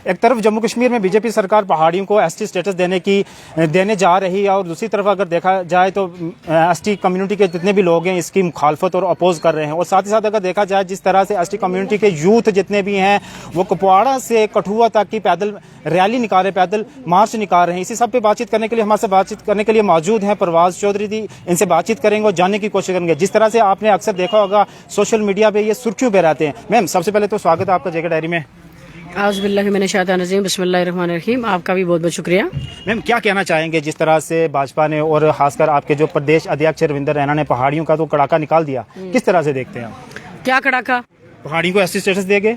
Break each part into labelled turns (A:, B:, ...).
A: एक तरफ जम्मू कश्मीर में बीजेपी सरकार पहाड़ियों को एसटी स्टेटस देने जा रही है और दूसरी तरफ अगर देखा जाए तो एसटी कम्युनिटी के जितने भी लोग हैं इसकी मुखालफत और अपोज कर रहे हैं। और साथ ही साथ अगर देखा जाए जिस तरह से एसटी कम्युनिटी के यूथ जितने भी हैं वो कुपवाड़ा से कठुआ तक की पैदल रैली निकाल रहे, पैदल मार्च निकाल रहे हैं। इसी सब पे बातचीत करने के लिए हमारे से बातचीत करने के लिए मौजूद हैं परवाज चौधरी जी। इनसे बातचीत करेंगे और जानने की कोशिश करेंगे। जिस तरह से आपने अक्सर देखा होगा सोशल मीडिया पे ये सुर्खियों पे रहते हैं। मैम सबसे पहले तो स्वागत है आपका जेके डायरी में।
B: बिस्मिल्लाहिर्रहमानिर्रहीम। आपका भी बहुत बहुत शुक्रिया।
A: मैम क्या कहना चाहेंगे जिस तरह से भाजपा ने और खासकर आपके जो प्रदेश अध्यक्ष रविंदर रैना ने पहाड़ियों का तो कड़ाका निकाल दिया, किस तरह से देखते हैं आप?
B: क्या कड़ाका?
A: पहाड़ियों को एसटी स्टेटस देंगे?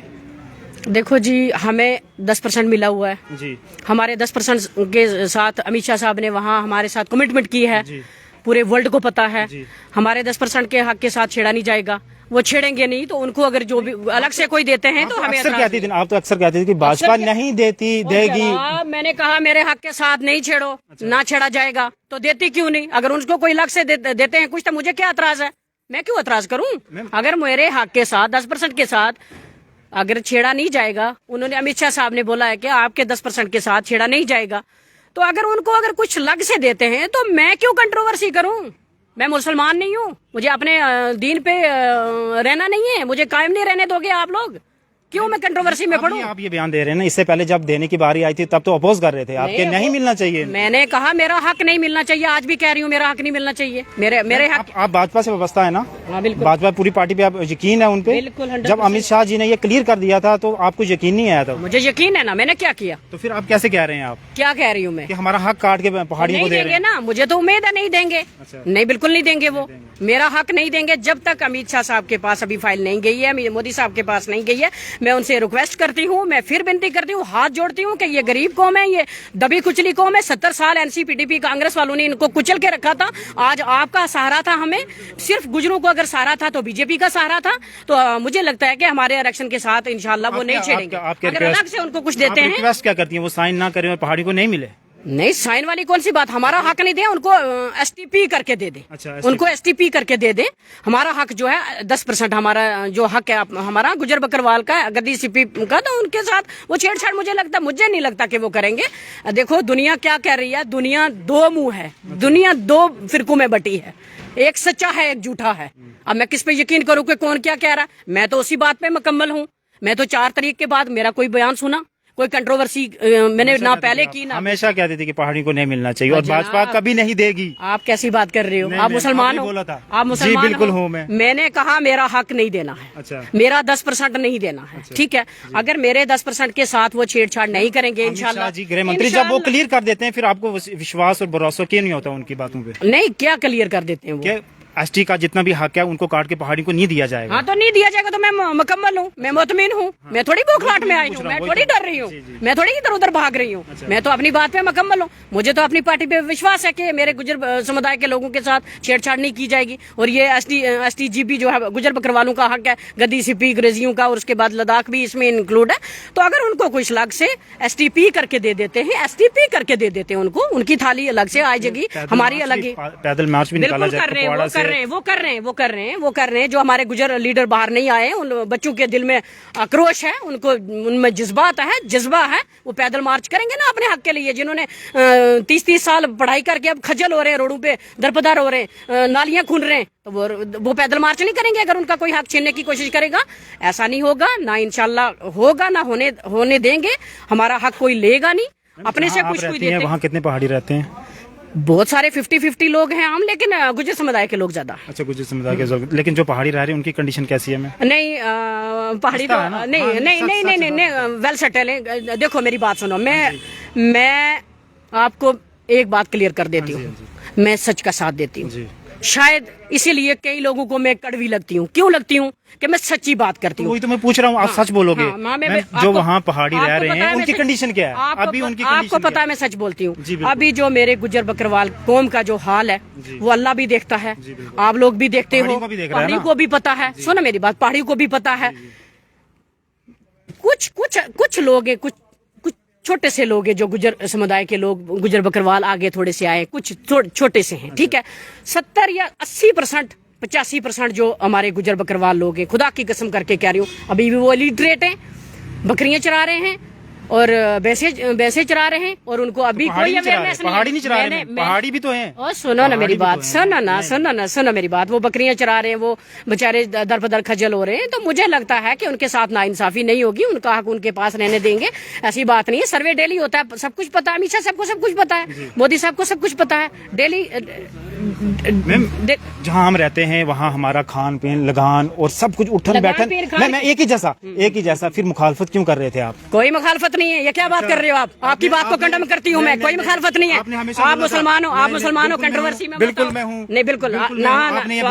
B: देखो जी, हमें 10% मिला हुआ है
A: जी।
B: हमारे 10% के साथ अमित शाह साहब ने वहाँ हमारे साथ कमिटमेंट की है जी। पूरे वर्ल्ड को पता है हमारे 10% के हक के साथ छेड़ा नहीं जाएगा। वो छेड़ेंगे नहीं तो उनको अगर जो भी अलग से कोई देते हैं तो हमें
A: अक्सर कहती थी, आप तो अक्सर कहती थी कि भाजपा नहीं देती देगी।
B: मैंने कहा मेरे हक के साथ नहीं छेड़ो। अच्छा। ना छेड़ा जाएगा तो देती क्यों नहीं? अगर उनको कोई अलग से देते हैं कुछ तो मुझे क्या एतराज है? मैं क्यों एतराज करूं? अगर मेरे हक के साथ 10% के साथ अगर छेड़ा नहीं जाएगा, उन्होंने अमित शाह साहब ने बोला है कि आपके 10% के साथ छेड़ा नहीं जाएगा, तो अगर उनको अगर कुछ अलग से देते हैं तो मैं क्यों कंट्रोवर्सी करूं? मैं मुसलमान नहीं हूँ, मुझे अपने दीन पे रहना नहीं है, मुझे कायम नहीं रहने दोगे आप लोग? क्यों मैं कंट्रोवर्सी में पढ़ूं?
A: आप ये बयान दे रहे हैं ना, इससे पहले जब देने की बारी आई थी तब तो अपोज कर रहे थे आपके नहीं मिलना चाहिए।
B: मैंने कहा मेरा हक नहीं मिलना चाहिए, आज भी कह रही हूँ मेरा हक नहीं मिलना चाहिए। मेरे हक।
A: आप भाजपा से वाबस्ता है ना?
B: हाँ बिल्कुल।
A: भाजपा पूरी पार्टी पे आप यकीन है उन पे?
B: बिल्कुल।
A: जब अमित शाह जी ने ये क्लियर कर दिया था तो आपको यकीन नहीं आया था?
B: मुझे यकीन है ना, मैंने क्या किया।
A: तो फिर आप कैसे कह रहे हैं? आप
B: क्या कह रही हूँ मैं?
A: कि हमारा हक काट के पहाड़ियों को दे रहे हैं
B: ना? मुझे तो उम्मीद है नहीं देंगे। नहीं, बिल्कुल नहीं देंगे। वो मेरा हक नहीं देंगे जब तक अमित शाह साहब के पास अभी फाइल नहीं गई है, मोदी साहब के पास नहीं गई है। मैं उनसे रिक्वेस्ट करती हूँ, मैं फिर विनती करती हूँ, हाथ जोड़ती हूँ कि ये गरीब कौम है, ये दबी कुचली कौम है। 70 साल एनसीपीडीपी कांग्रेस वालों ने इनको कुचल के रखा था। आज आपका सहारा था, हमें सिर्फ गुजरों को अगर सहारा था तो बीजेपी का सहारा था। तो मुझे लगता है कि हमारे इलेक्शन के साथ इंशाल्लाह वो नहीं छेड़ेंगे। अगर अलग से उनको कुछ देते हैं।
A: रिक्वेस्ट क्या करती है? वो साइन ना करें और पहाड़ी को नहीं मिले?
B: नहीं, साइन वाली कौन सी बात? हमारा हक नहीं दे, उनको एसटीपी करके दे दे।
A: अच्छा,
B: उनको एसटीपी करके दे दे। हमारा हक जो है 10% हमारा जो हक है हमारा गुजर बकरवाल का, गद्दी सीपी का, तो उनके साथ वो छेड़छाड़ मुझे नहीं लगता कि वो करेंगे। देखो दुनिया क्या कह रही है, दुनिया दो मुंह है, दुनिया 2 फिरकों में बटी है, एक सच्चा है एक झूठा है। अब मैं किस पे यकीन करूं कि कौन क्या कह रहा है? मैं तो उसी बात पे मुकम्मल हूं। मैं तो 4 तारीख के बाद मेरा कोई बयान सुना, कोई कंट्रोवर्सी मैंने ना पहले की ना।
A: हमेशा कहती थी कि पहाड़ी को नहीं मिलना चाहिए और भाजपा कभी नहीं देगी।
B: आप कैसी बात कर रहे हो? आप मुसलमान हो? आप मुसलमान?
A: बिल्कुल हूँ मैं।
B: मैंने कहा मेरा हक नहीं देना है।
A: अच्छा।
B: मेरा 10% नहीं देना है। अच्छा। ठीक है। अगर मेरे 10% के साथ वो छेड़छाड़ नहीं करेंगे इंशाल्लाह
A: जी, गृह मंत्री जब वो क्लियर कर देते हैं फिर आपको विश्वास और भरोसा क्यों नहीं होता उनकी बातों पे?
B: नहीं, क्या क्लियर कर देते हैं वो?
A: एसटी का जितना भी हक है उनको काट के पहाड़ी को नहीं दिया जाएगा।
B: हाँ, तो नहीं दिया जाएगा तो मैं मुकम्मल हूँ, मैं मुतमिन हूँ। मैं थोड़ी बौखलाहट में आई हूँ, मैं थोड़ी डर रही हूँ, मैं थोड़ी इधर उधर भाग रही हूँ। मैं तो अपनी बात पे मुकम्मल हूँ। मुझे तो अपनी पार्टी पे विश्वास है कि मेरे गुजर समुदाय के लोगों के साथ छेड़छाड़ नहीं की जाएगी। और ये एसटीजीबी जो है गुजर बकरवालों का हक है, गद्दी सीपी ग्रेजियों का, और उसके बाद लद्दाख भी इसमें इंक्लूड है। तो अगर उनको कुछ अलग से एसटीपी करके दे देते हैं, एसटीपी करके दे देते हैं उनको, उनकी थाली अलग से आ जाएगी, हमारी अलग ही।
A: पैदल मार्च भी निकाला जाएगा।
B: वो कर रहे हैं। जो हमारे गुजर लीडर बाहर नहीं आए, उन बच्चों के दिल में आक्रोश है, उनको उनमें जज्बा है, वो पैदल मार्च करेंगे ना अपने हक के लिए। जिन्होंने 30 साल पढ़ाई करके अब खजल हो रहे हैं, रोडों पे दरपदर हो रहे हैं, नालियां खून रहे हैं, तो वो पैदल मार्च नहीं करेंगे अगर उनका कोई हक छीनने की कोशिश करेगा। ऐसा नहीं होगा, ना इंशाल्लाह होगा, ना होने देंगे। हमारा हक कोई लेगा नहीं, अपने से कुछ कोई देते।
A: वहाँ कितने पहाड़ी रहते हैं?
B: बहुत सारे 50-50 लोग हैं हम, लेकिन गुजर समुदाय के लोग ज्यादा।
A: अच्छा, गुजर समुदाय के लोग। लेकिन जो पहाड़ी रह रहे हैं उनकी कंडीशन कैसी है?
B: नहीं, पहाड़ी तो नहीं, वेल सेटल है। देखो मेरी बात सुनो, मैं आपको एक बात क्लियर कर देती हूँ, मैं सच का साथ देती हूँ। शायद इसीलिए कई लोगों को मैं कड़वी लगती हूँ। क्यों लगती हूँ? कि मैं सच्ची बात करती हूँ।
A: वही तो मैं पूछ रहा हूँ, आप सच बोलोगे? जो वहाँ पहाड़ी रह रहे हैं उनकी कंडीशन क्या है? अभी उनकी
B: आपको पता है मैं सच बोलती हूँ। अभी जो मेरे गुजर बकरवाल कौम का जो हाल है वो अल्लाह भी देखता है, आप लोग भी देखते हो, पहाड़ी को भी पता है। सुनो मेरी बात, पहाड़ी को भी पता है। कुछ लोग हैं, कुछ छोटे से लोग हैं जो गुजर समुदाय के लोग, गुजर बकरवाल आगे थोड़े से आए, कुछ छोटे से हैं। ठीक है, 70 या 80%, 85% जो हमारे गुजर बकरवाल लोग हैं, खुदा की कसम करके कह रही हूँ, अभी भी वो इलिटरेट हैं, बकरियां चरा रहे हैं, और भैंसे चरा रहे हैं और उनको अभी कोई अवेयरनेस नहीं है।
A: पहाड़ी नहीं चरा रहे हैं, पहाड़ी भी तो हैं।
B: और सुनो ना मेरी बात, सुनो मेरी बात। वो बकरियां चरा रहे हैं, वो बेचारे दर बदर खजल हो रहे हैं। तो मुझे लगता है कि उनके साथ नाइंसाफी नहीं होगी, उनका हक उनके पास रहने देंगे। ऐसी बात नहीं है, सर्वे डेली होता है, सब कुछ पता है। अमित शाह सबको सब कुछ पता है, मोदी साहब को सब कुछ पता है। डेली
A: जहाँ हम रहते हैं वहाँ हमारा खान पीन, लगान और सब कुछ उठन बैठन मैं एक ही जैसा। फिर मुखालफत क्यों कर रहे थे आप?
B: कोई मुखालफत नहीं है। ये क्या बात कर रहे हो आप? आपकी बात को कंडम करती हूँ मैं। कोई मुखालफत नहीं है। आप मुसलमान हो, कंट्रोवर्सी में
A: बिल्कुल मैं हूँ।
B: नहीं बिल्कुल ना,
A: आपने ये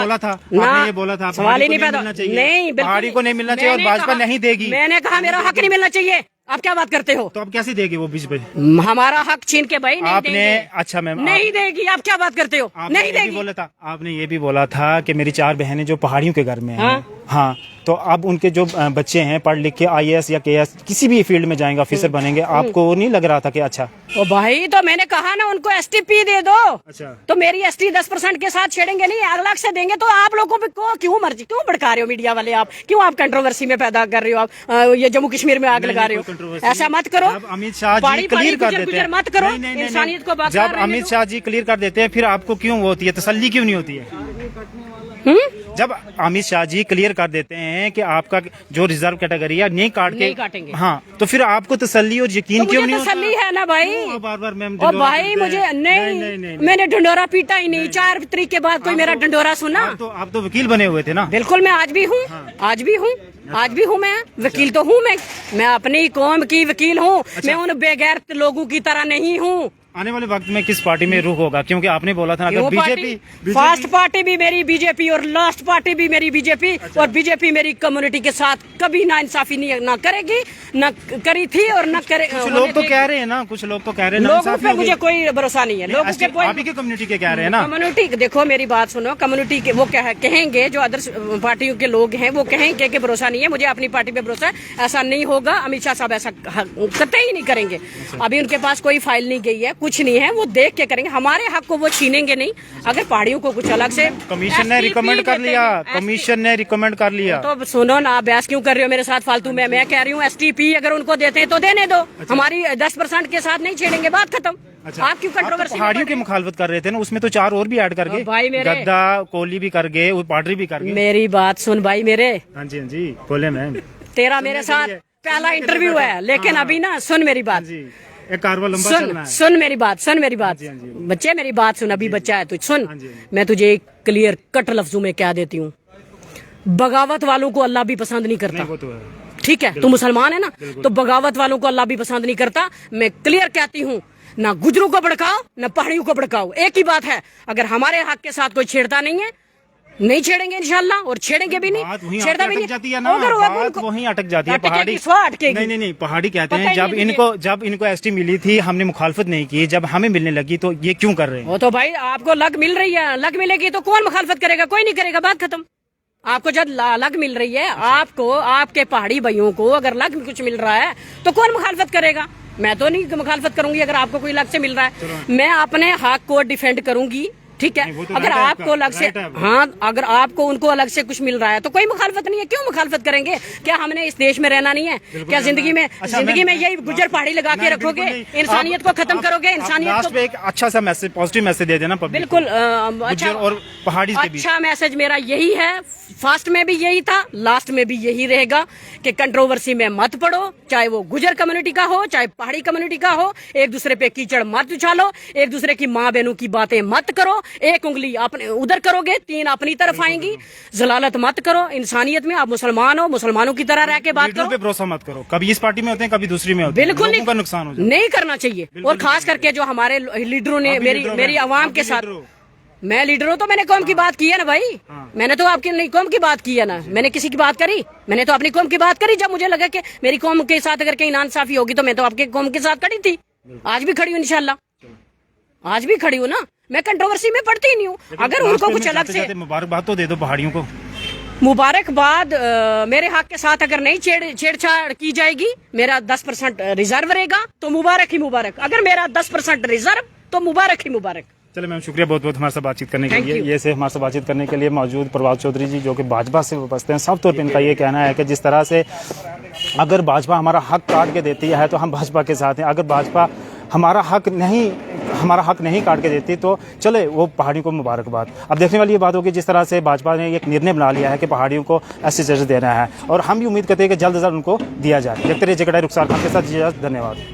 A: बोला था,
B: सवाल ही नहीं पैदा। नहीं,
A: पहाड़ी को नहीं मिलना चाहिए और भाजपा नहीं देगी।
B: मैंने कहा मेरा हक नहीं मिलना चाहिए। आप क्या बात करते हो?
A: तो अब कैसे देगी वो बीच पे?
B: हमारा हक छीन के भाई नहीं
A: आपने
B: देंगे।
A: अच्छा मैम
B: नहीं देगी। आप क्या बात करते हो? नहीं देगी।
A: बोला था आपने, ये भी बोला था कि मेरी 4 बहनें जो पहाड़ियों के घर में हैं। हाँ, तो अब उनके जो बच्चे हैं पढ़ लिख के IAS या KS किसी भी फील्ड में जाएंगे, ऑफिसर बनेंगे, आपको नहीं लग रहा था कि अच्छा?
B: ओ भाई, तो मैंने कहा ना उनको STP दे दो।
A: अच्छा,
B: तो मेरी ST 10% के साथ छेड़ेंगे नहीं, 1 लाख से देंगे। तो आप लोगों को क्यों मर्जी, क्यों भड़का रहे हो मीडिया वाले? आप क्यों आप कंट्रोवर्सी में पैदा कर रहे हो? आप ये जम्मू कश्मीर में आग लगा रहे हो। ऐसा मत करो।
A: अमित शाह जी क्लियर कर देते हैं,
B: मत करो, इंसानियत को बात।
A: जब अमित शाह जी क्लियर कर देते हैं फिर आपको क्यों होती है, तसल्ली क्यों नहीं होती है? जब अमित शाह जी क्लियर कर देते हैं कि आपका जो रिजर्व कैटेगरी है नहीं
B: काटेंगे,
A: हाँ, तो फिर आपको तसल्ली और यकीन क्यों नहीं होता?
B: तसल्ली है ना भाई।
A: बार मैम
B: और भाई मुझे नहीं, मैंने ढंडोरा पीटा ही नहीं। 4 तारीख के बाद कोई मेरा ढंडोरा सुना?
A: आप तो वकील बने हुए थे ना?
B: बिल्कुल, मैं आज भी हूँ, आज भी हूँ मैं वकील तो हूँ। मैं अपनी कौम की वकील हूँ। मैं उन बेगैरत लोगों की तरह नहीं हूँ।
A: आने वाले वक्त में किस पार्टी में रुख होगा? क्योंकि आपने बोला था अगर बीजेपी
B: फर्स्ट पार्टी भी मेरी बीजेपी और लास्ट पार्टी भी मेरी बीजेपी। और बीजेपी मेरी कम्युनिटी के साथ कभी ना इंसाफी ना करेगी, ना करी थी और ना करे।
A: कुछ लोग तो कह रहे हैं ना, कुछ लोग तो कह रहे हैं
B: लोगों पे मुझे कोई भरोसा नहीं है। लोगों के
A: आप ही के कम्युनिटी के कह रहे हैं ना?
B: कम्युनिटी देखो मेरी बात सुनो, कम्युनिटी के वो कहेंगे, जो अदर पार्टियों के लोग हैं वो कहेंगे कि भरोसा नहीं है। मुझे अपनी पार्टी पे भरोसा है। ऐसा नहीं होगा, अमित शाह साहब ऐसा कतई नहीं करेंगे। अभी उनके पास कोई फाइल नहीं गई है, कुछ नहीं है, वो देख के करेंगे। हमारे हक को वो छीनेंगे नहीं। अगर पहाड़ियों को कुछ अलग से
A: कमीशन ने रिकमेंड कर लिया, कमीशन ने रिकमेंड कर लिया, तो
B: सुनो ना, बहस क्यों कर रहे हो मेरे साथ फालतू में? मैं कह रही हूँ STP अगर उनको देते हैं तो देने दो। हमारी 10% के साथ नहीं छेड़ेंगे, बात खत्म।
A: अच्छा,
B: आप क्यों कंट्रोवर्सी?
A: पहाड़ियों की मुखालफत कर रहे थे ना, उसमें तो 4 और भी ऐड कर गए
B: भाई मेरे।
A: गद्दा कोहली भी कर गए, पार्टी भी कर गए।
B: मेरी बात सुन भाई मेरे।
A: हाँ जी बोले मैम।
B: तेरा मेरे साथ पहला इंटरव्यू है, लेकिन अभी ना सुन मेरी बात। सुन मेरी बात बच्चे, मेरी बात सुन। अभी बच्चा है तू, सुन। मैं तुझे क्लियर कट लफ्जों में क्या देती हूँ, बगावत वालों को अल्लाह भी पसंद नहीं करता।
A: वो तो है।
B: ठीक है, तू मुसलमान है ना, तो बगावत वालों को अल्लाह भी पसंद नहीं करता। मैं क्लियर कहती हूँ, ना गुजरों को भड़काओ ना पहाड़ियों को भड़काओ, एक ही बात है। अगर हमारे हक के साथ कोई छेड़ता नहीं है, नहीं छेड़ेंगे इंशाल्लाह, और छेड़ेंगे भी नहीं। छेड़ता भी नहीं
A: जाती है ना, बात वहीं अटक जाती है। पहाड़ी नहीं, पहाड़ी कहते हैं जब इनको ST मिली थी हमने मुखालफत नहीं की, जब हमें मिलने लगी तो ये क्यों कर रहे हैं?
B: वो तो भाई आपको लग मिल रही है, लग मिलेगी तो कौन मुखालफत करेगा? कोई नहीं करेगा, बात खत्म। आपको जब लग मिल रही है, आपको आपके पहाड़ी भाइयों को अगर लग कुछ मिल रहा है तो कौन मुखालफत करेगा? मैं तो नहीं मुखालफत करूंगी। अगर आपको कोई लग से मिल रहा है, मैं अपने हक को डिफेंड करूंगी। ठीक है, तो अगर आपको अलग से, हाँ, अगर आपको उनको अलग से कुछ मिल रहा है तो कोई मुखालफत नहीं है। क्यों मुखालफत करेंगे? क्या हमने इस देश में रहना नहीं है? क्या जिंदगी में यही गुजर पहाड़ी लगा के रखोगे? इंसानियत को खत्म करोगे? इंसानियत को
A: एक अच्छा सा मैसेज, पॉजिटिव मैसेज दे देना।
B: बिल्कुल अच्छा,
A: और पहाड़ी
B: अच्छा मैसेज मेरा यही है। फर्स्ट में भी यही था, लास्ट में भी यही रहेगा कि कंट्रोवर्सी में मत पड़ो, चाहे वो गुजर कम्युनिटी का हो, चाहे पहाड़ी कम्युनिटी का हो। एक दूसरे पे कीचड़ मत उछालो, एक दूसरे की माँ बहनों की बातें मत करो। एक उंगली अपने उधर करोगे, 3 अपनी तरफ आएंगी। जलालत मत करो। इंसानियत में आप मुसलमान हो, मुसलमानों की तरह रह के बात करो।
A: पे भरोसा मत करो। कभी इस पार्टी में होते हैं, कभी दूसरी में होते हैं।
B: बिल्कुल
A: नहीं, नुकसान हो
B: नहीं करना चाहिए। और खास करके जो हमारे लीडरों ने मेरी आवाम के साथ, मैं लीडर हूँ तो मैंने कौम की बात की है ना भाई। मैंने तो आपकी नहीं कौम की बात की है ना, मैंने किसी की बात करी? मैंने तो अपनी कौम की बात करी। जब मुझे लगा कि मेरी कौम के साथ अगर कहीं नाइंसाफी होगी तो मैं तो आपके कौम के साथ खड़ी थी। आज भी खड़ी हूँ इंशाल्लाह, आज भी खड़ी हूँ ना। मैं कंट्रोवर्सी में पड़ती ही नहीं हूँ। अगर उनको कुछ अलग से
A: मुबारकबाद तो दे दो पहाड़ियों को।
B: मुबारकबाद मेरे हक के साथ अगर नहीं छेड़छाड़ की जाएगी, मेरा 10% रिजर्व रहेगा तो मुबारक ही मुबारक। अगर मेरा 10% रिजर्व तो मुबारक ही मुबारक।
A: चले मैम, शुक्रिया बहुत बहुत हमारे साथ बातचीत करने के
B: Thank
A: लिए।
B: you.
A: ये से हमारे साथ बातचीत करने के लिए मौजूद प्रभात चौधरी जी, जो कि भाजपा से बसते हैं। साफ तौर पर इनका ये कहना है कि जिस तरह से अगर भाजपा हमारा हक काट के देती है तो हम भाजपा के साथ हैं, अगर भाजपा हमारा हक नहीं काट के देती तो चले वो पहाड़ियों को मुबारकबाद। अब देखने वाली ये बात होगी जिस तरह से भाजपा ने एक निर्णय बना लिया है कि पहाड़ियों को एसटी स्टेटस देना है, और हम भी उम्मीद करते हैं कि जल्द से जल्द उनको दिया जाए। देखते रहिए जगड़ा रुखसार खान के साथ। धन्यवाद।